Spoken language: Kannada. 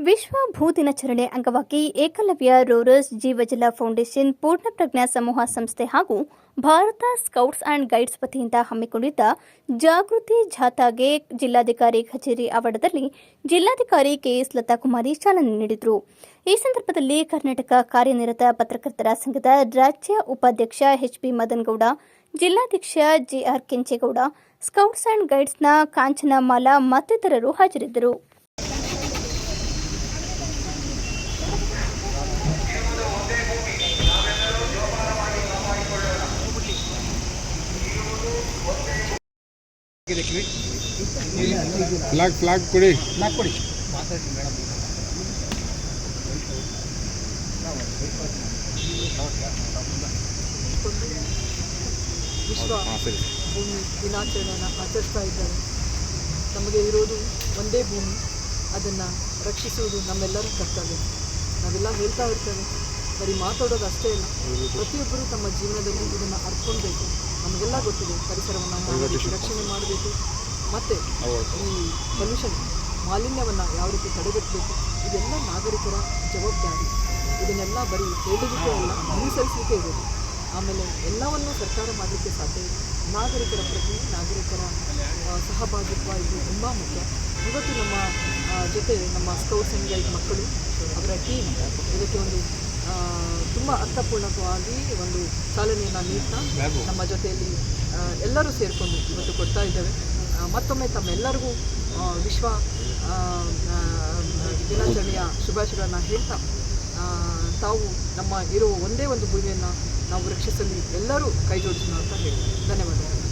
ವಿಶ್ವ ಭೂ ದಿನಾಚರಣೆ ಅಂಗವಾಗಿ ಏಕಲವ್ಯ ರೋರರ್ಸ್ ಜೀವಜಲ ಫೌಂಡೇಶನ್ ಪೂರ್ಣಪ್ರಜ್ಞಾ ಸಮೂಹ ಸಂಸ್ಥೆ ಹಾಗೂ ಭಾರತ ಸ್ಕೌಟ್ಸ್ ಆ್ಯಂಡ್ ಗೈಡ್ಸ್ ವತಿಯಿಂದ ಹಮ್ಮಿಕೊಂಡಿದ್ದ ಜಾಗೃತಿ ಜಾಥಾಗೆ ಜಿಲ್ಲಾಧಿಕಾರಿ ಕಚೇರಿ ಆವರಣದಲ್ಲಿ ಜಿಲ್ಲಾಧಿಕಾರಿ ಕೆಎಸ್ ಲತಾಕುಮಾರಿ ಚಾಲನೆ ನೀಡಿದರು. ಈ ಸಂದರ್ಭದಲ್ಲಿ ಕರ್ನಾಟಕ ಕಾರ್ಯನಿರತ ಪತ್ರಕರ್ತರ ಸಂಘದ ರಾಜ್ಯ ಉಪಾಧ್ಯಕ್ಷ ಎಚ್ಪಿ ಮದನಗೌಡ, ಜಿಲ್ಲಾಧ್ಯಕ್ಷ ಜಿಆರ್ ಕೆಂಚೇಗೌಡ, ಸ್ಕೌಟ್ಸ್ ಆ್ಯಂಡ್ ಗೈಡ್ಸ್ನ ಕಾಂಚನ ಮಾಲಾ ಮತ್ತಿತರರು ಹಾಜರಿದ್ದರು. ಫ್ಲಾಗ್ ಕೊಡಿ. ವಿಶ್ವ ಭೂಮಿ ದಿನಾಚರಣೆಯನ್ನು ಆಚರಿಸ್ತಾ ಇದ್ದಾರೆ. ನಮಗೆ ಇರೋದು ಒಂದೇ ಭೂಮಿ, ಅದನ್ನು ರಕ್ಷಿಸುವುದು ನಮ್ಮೆಲ್ಲರ ಕರ್ತವ್ಯ. ನಾವೆಲ್ಲ ಹೇಳ್ತಾ ಇರ್ತೇವೆ, ಬರೀ ಮಾತಾಡೋದು ಅಷ್ಟೇ ಇಲ್ಲ, ಪ್ರತಿಯೊಬ್ಬರು ತಮ್ಮ ಜೀವನದಲ್ಲಿ ಇದನ್ನು ಅರ್ತ್ಕೊಳ್ಬೇಕು. ನಮಗೆಲ್ಲ ಗೊತ್ತಿದೆ, ಪರಿಸರವನ್ನು ರಕ್ಷಣೆ ಮಾಡಬೇಕು, ಮತ್ತು ಈ ಪೊಲ್ಯೂಷನ್ ಮಾಲಿನ್ಯವನ್ನು ಯಾವ ರೀತಿ ತಡೆಗಟ್ಟಬೇಕು, ಇದೆಲ್ಲ ನಾಗರಿಕರ ಜವಾಬ್ದಾರಿ. ಇದನ್ನೆಲ್ಲ ಬರೀ ಹೇಳಲಿಕ್ಕೆ ಅಲ್ಲ, ಅನುಸರಿಸಲಿಕ್ಕೆ ಇರೋದು. ಆಮೇಲೆ ಎಲ್ಲವನ್ನೂ ಸರ್ಕಾರ ಮಾಡಲಿಕ್ಕೆ ಸಾಧ್ಯ ಇಲ್ಲ. ನಾಗರಿಕರ ಪ್ರಜ್ಞೆ, ನಾಗರಿಕರ ಸಹಭಾಗಿತ್ವ ಇದು ತುಂಬ ಮುಖ್ಯ. ಇವತ್ತು ನಮ್ಮ ಜೊತೆ ನಮ್ಮ ಸ್ಕೌಟ್ಸ್ ಆ್ಯಂಡ್ ಗೈಡ್ ಮಕ್ಕಳು, ಅವರ ಟೀಮ್ ಇದಕ್ಕೆ ಒಂದು ತುಂಬ ಅರ್ಥಪೂರ್ಣಕವಾಗಿ ಒಂದು ಚಾಲನೆಯನ್ನು ನೀಡ್ತಾ ನಮ್ಮ ಜೊತೆಯಲ್ಲಿ ಎಲ್ಲರೂ ಸೇರಿಕೊಂಡು ಇವತ್ತು ಕೊಡ್ತಾ ಇದ್ದೇವೆ. ಮತ್ತೊಮ್ಮೆ ತಮ್ಮೆಲ್ಲರಿಗೂ ವಿಶ್ವ ದಿನಾಚರಣೆಯ ಶುಭಾಶಯಗಳನ್ನು ಹೇಳ್ತಾ, ತಾವು ನಮ್ಮ ಇರೋ ಒಂದೇ ಒಂದು ಭೂಮಿಯನ್ನು ನಾವು ರಕ್ಷಿಸಲು ಎಲ್ಲರೂ ಕೈ ಜೋಡಿಸೋಣ ಅಂತ ಹೇಳಿ ಧನ್ಯವಾದಗಳು.